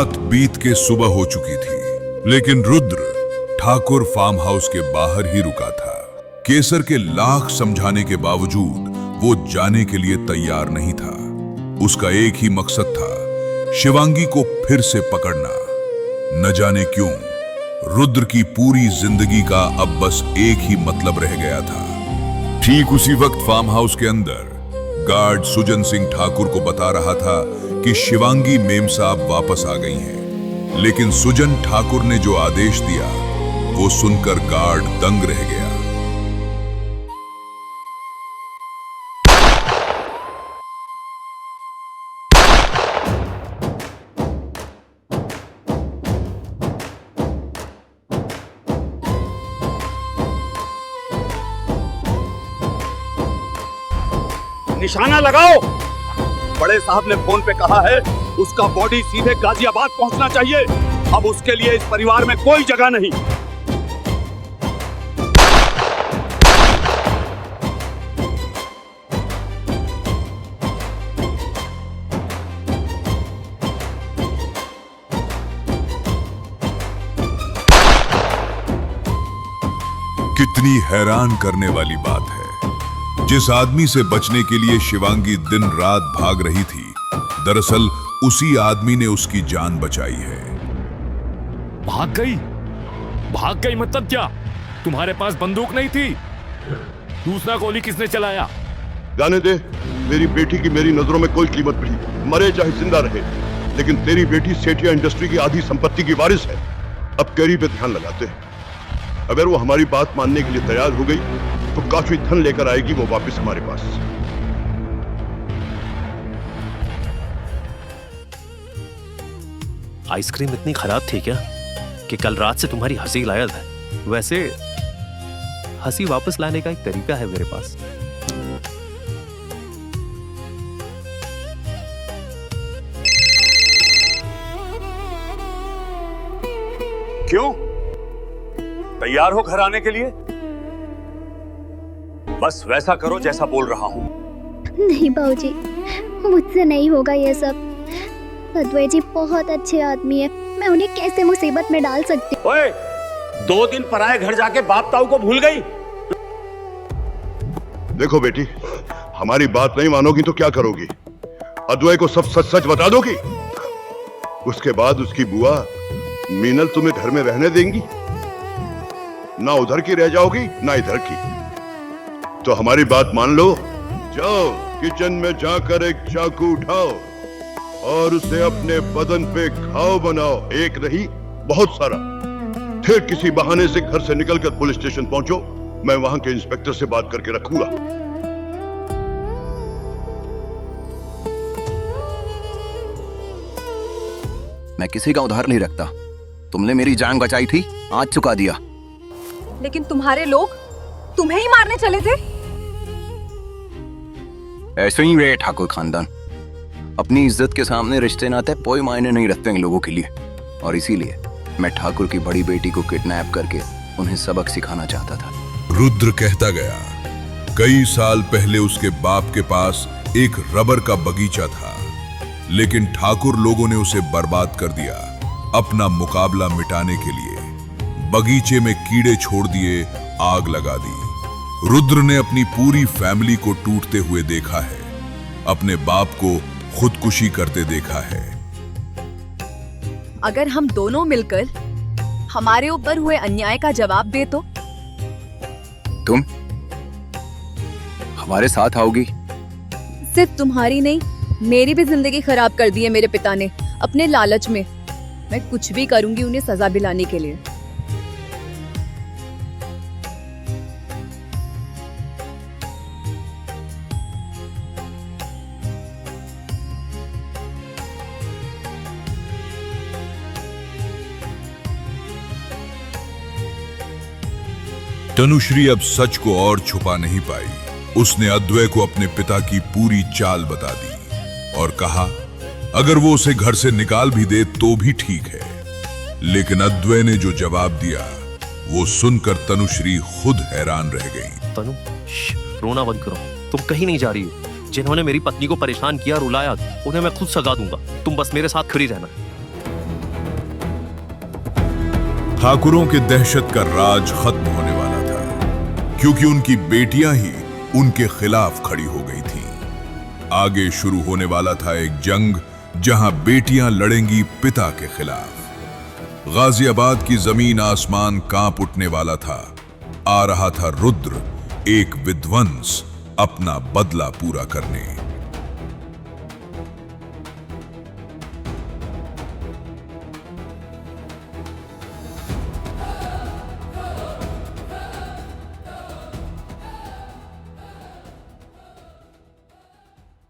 रात बीत के सुबह हो चुकी थी, लेकिन रुद्र ठाकुर फार्म हाउस के बाहर ही रुका था। केसर के लाख समझाने के बावजूद वो जाने के लिए तैयार नहीं था। उसका एक ही मकसद था, शिवांगी को फिर से पकड़ना। न जाने क्यों रुद्र की पूरी जिंदगी का अब बस एक ही मतलब रह गया था। ठीक उसी वक्त फार्म हाउस के अंदर गार्ड सुजन सिंह ठाकुर को बता रहा था कि शिवांगी मेम साहब वापस आ गई हैं। लेकिन सुजन ठाकुर ने जो आदेश दिया वो सुनकर गार्ड दंग रह गया। निशाना लगाओ। बड़े साहब ने फोन पे कहा है उसका बॉडी सीधे गाजियाबाद पहुंचना चाहिए। अब उसके लिए इस परिवार में कोई जगह नहीं। कितनी हैरान करने वाली बात है, जिस आदमी से बचने के लिए शिवांगी दिन रात भाग रही थी, दरअसल उसी आदमी ने उसकी जान बचाई है। भाग गई? भाग गई मतलब क्या? तुम्हारे पास बंदूक नहीं थी? दूसरा गोली किसने चलाया? जाने दे, मेरी बेटी की मेरी नजरों में कोई कीमत नहीं, मरे चाहे जिंदा रहे। लेकिन तेरी बेटी सेठिया इंडस्ट्री की आधी संपत्ति की वारिस है। अब कैरी पे ध्यान लगाते हैं। अगर वो हमारी बात मानने के लिए तैयार हो गई तो काफी धन लेकर आएगी वो वापस हमारे पास। आइसक्रीम इतनी खराब थी क्या कि कल रात से तुम्हारी हंसी गायब है? वैसे हंसी वापस लाने का एक तरीका है मेरे पास। क्यों? तैयार हो घर आने के लिए? बस वैसा करो जैसा बोल रहा हूं। नहीं बाबूजी, मुझसे नहीं होगा ये सब। अद्वैत जी बहुत अच्छे आदमी है, मैं उन्हें कैसे मुसीबत में डाल सकती हूँ। ओए, 2 दिन पराए घर जाके बाप ताऊ को भूल गई? देखो बेटी, हमारी बात नहीं मानोगी तो क्या करोगी? अद्वैत को सब सच सच बता दोगी? उसके बाद उसकी बुआ मीनल तुम्हें घर में रहने देंगी? ना उधर की रह जाओगी ना इधर की। तो हमारी बात मान लो, जाओ किचन में जाकर एक चाकू उठाओ और उसे अपने बदन पे घाव बनाओ। एक नहीं, बहुत सारा। फिर किसी बहाने से घर से निकलकर पुलिस स्टेशन पहुंचो। मैं वहां के इंस्पेक्टर से बात करके रखूंगा। मैं किसी का उधार नहीं रखता। तुमने मेरी जान बचाई थी, आज चुका दिया। लेकिन तुम्हारे लोग तुम्हें ही मारने चले थे। ऐसे ही रहे ठाकुर खानदान। अपनी इज्जत के सामने रिश्ते नाते कोई मायने नहीं रखते इन लोगों के लिए। और इसीलिए मैं ठाकुर की बड़ी बेटी को किडनैप करके उन्हें सबक सिखाना चाहता था। रुद्र कहता गया, कई साल पहले उसके बाप के पास एक रबर का बगीचा था, लेकिन ठाकुर लोगों ने उसे बर्बाद कर दिया अपना मुकाबला मिटाने के लिए। बगीचे में कीड़े छोड़ दिए, आग लगा दी। रुद्र ने अपनी पूरी फैमिली को टूटते हुए देखा है, अपने बाप को खुदकुशी करते देखा है। अगर हम दोनों मिलकर हमारे ऊपर हुए अन्याय का जवाब दे तो? तुम हमारे साथ आओगी? सिर्फ तुम्हारी नहीं, मेरी भी जिंदगी खराब कर दी है मेरे पिता ने अपने लालच में। मैं कुछ भी करूंगी उन्हें सजा दिलाने के लिए। तनुश्री अब सच को और छुपा नहीं पाई। उसने अद्वैत को अपने पिता की पूरी चाल बता दी और कहा अगर वो उसे घर से निकाल भी दे तो भी ठीक है। लेकिन अद्वैत ने जो जवाब दिया वो सुनकर तनुश्री खुद हैरान रह गई। तनु, रोना बंद करो। तुम कहीं नहीं जा रही हो। जिन्होंने मेरी पत्नी को परेशान किया, रुलाया, उन्हें मैं खुद सजा दूंगा। तुम बस मेरे साथ खड़ी रहना। ठाकुरों के दहशत का राज खत्म होने वाला था, क्योंकि उनकी बेटियां ही उनके खिलाफ खड़ी हो गई थीं। आगे शुरू होने वाला था एक जंग जहां बेटियां लड़ेंगी पिता के खिलाफ। गाजियाबाद की जमीन आसमान कांप उठने वाला था। आ रहा था रुद्र, एक विध्वंस, अपना बदला पूरा करने।